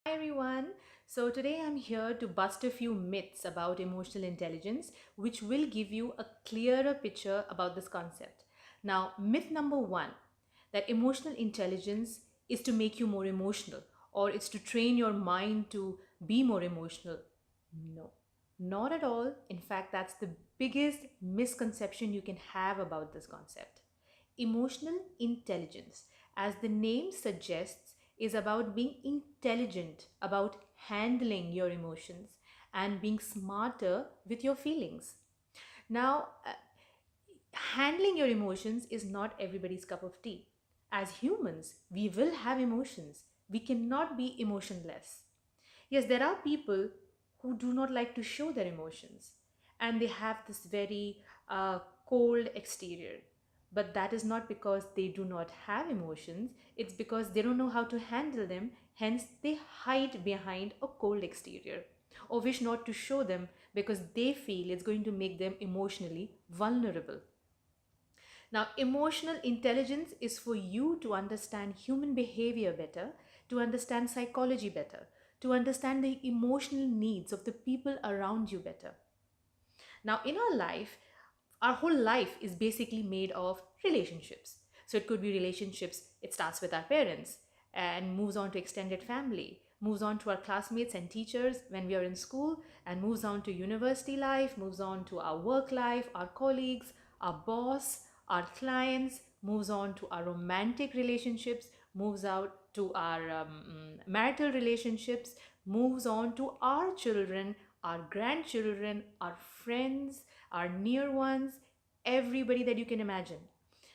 Hi everyone. So today I'm here to bust a few myths about emotional intelligence, which will give you a clearer picture about this concept. Now, myth number one, that emotional intelligence is to make you more emotional or it's to train your mind to be more emotional. No, not at all. In fact, that's the biggest misconception you can have about this concept. Emotional intelligence, as the name suggests, is about being intelligent, about handling your emotions and being smarter with your feelings. Now, handling your emotions is not everybody's cup of tea. As humans, we will have emotions. We cannot be emotionless. Yes, there are people who do not like to show their emotions and they have this very cold exterior. But that is not because they do not have emotions, it's because they don't know how to handle them, hence, they hide behind a cold exterior or wish not to show them because they feel it's going to make them emotionally vulnerable. Now, emotional intelligence is for you to understand human behavior better, to understand psychology better, to understand the emotional needs of the people around you better. Now, in our life, our whole life is basically made of relationships. So it could be relationships, it starts with our parents and moves on to extended family, moves on to our classmates and teachers when we are in school, and moves on to university life, moves on to our work life, our colleagues, our boss, our clients, moves on to our romantic relationships, moves out to our marital relationships, moves on to our children, our grandchildren, our friends, our near ones, everybody that you can imagine.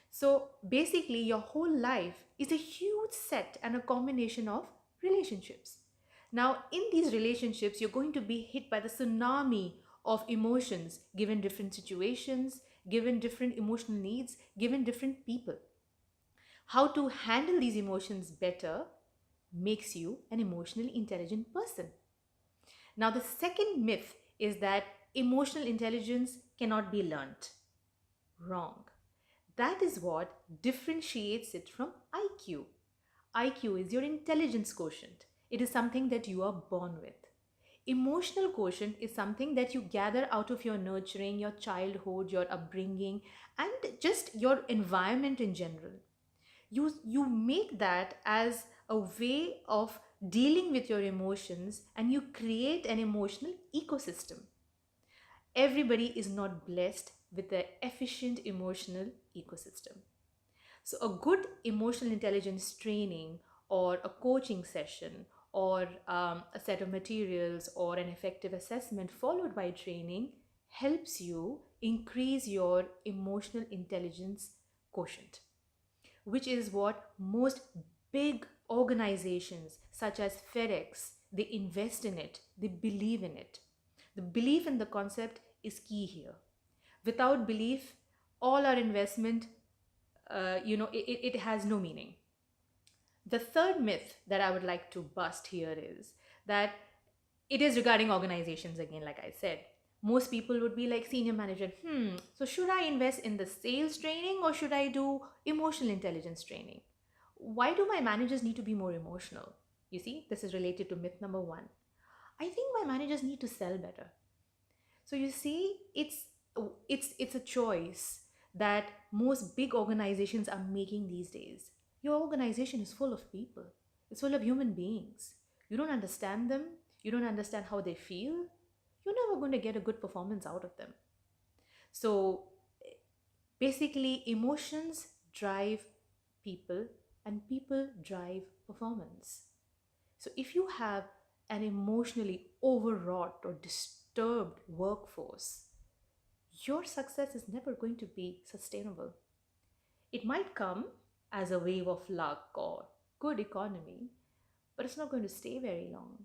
So basically, your whole life is a huge set and a combination of relationships. Now, in these relationships, you're going to be hit by the tsunami of emotions given different situations, given different emotional needs, given different people. How to handle these emotions better makes you an emotionally intelligent person. Now, the second myth is that emotional intelligence cannot be learnt. Wrong. That is what differentiates it from IQ. IQ is your intelligence quotient, it is something that you are born with. Emotional quotient is something that you gather out of your nurturing, your childhood, your upbringing, and just your environment in general. You make that as a way of dealing with your emotions and you create an emotional ecosystem. Everybody is not blessed with an efficient emotional ecosystem. So, a good emotional intelligence training or a coaching session or a set of materials or an effective assessment followed by training helps you increase your emotional intelligence quotient, which is what most big organizations such as FedEx, they invest in it, they believe in it. The belief in the concept is key here. Without belief, all our investment, it has no meaning. The third myth that I would like to bust here is that it is regarding organizations again, like I said. Most people would be like, senior manager, so should I invest in the sales training or should I do emotional intelligence training? Why do my managers need to be more emotional? You see, this is related to myth number one. I think my managers need to sell better. So you see, it's a choice that most big organizations are making these days. Your organization is full of people. It's full of human beings. You don't understand them, you don't understand how they feel, you're never going to get a good performance out of them. So basically, emotions drive people and people drive performance. So if you have an emotionally overwrought or disturbed workforce, your success is never going to be sustainable. It might come as a wave of luck or good economy, but it's not going to stay very long.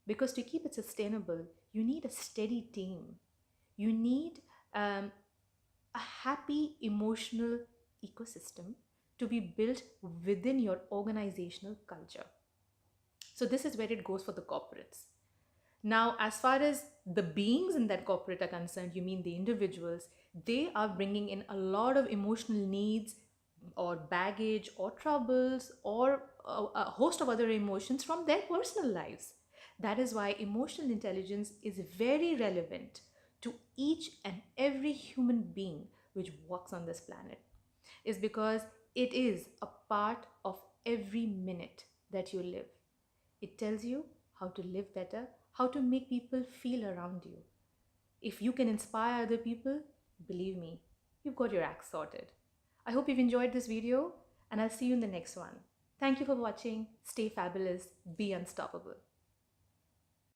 Because to keep it sustainable, you need a steady team. You need um, a happy emotional ecosystem to be built within your organizational culture. So, this is where it goes for the corporates. Now, as far as the beings in that corporate are concerned, you mean the individuals, they are bringing in a lot of emotional needs or baggage or troubles or a host of other emotions from their personal lives. That is why emotional intelligence is very relevant to each and every human being which walks on this planet, is because it is a part of every minute that you live. It tells you how to live better, how to make people feel around you. If you can inspire other people, believe me, you've got your act sorted. I hope you've enjoyed this video, and I'll see you in the next one. Thank you for watching. Stay fabulous. Be unstoppable.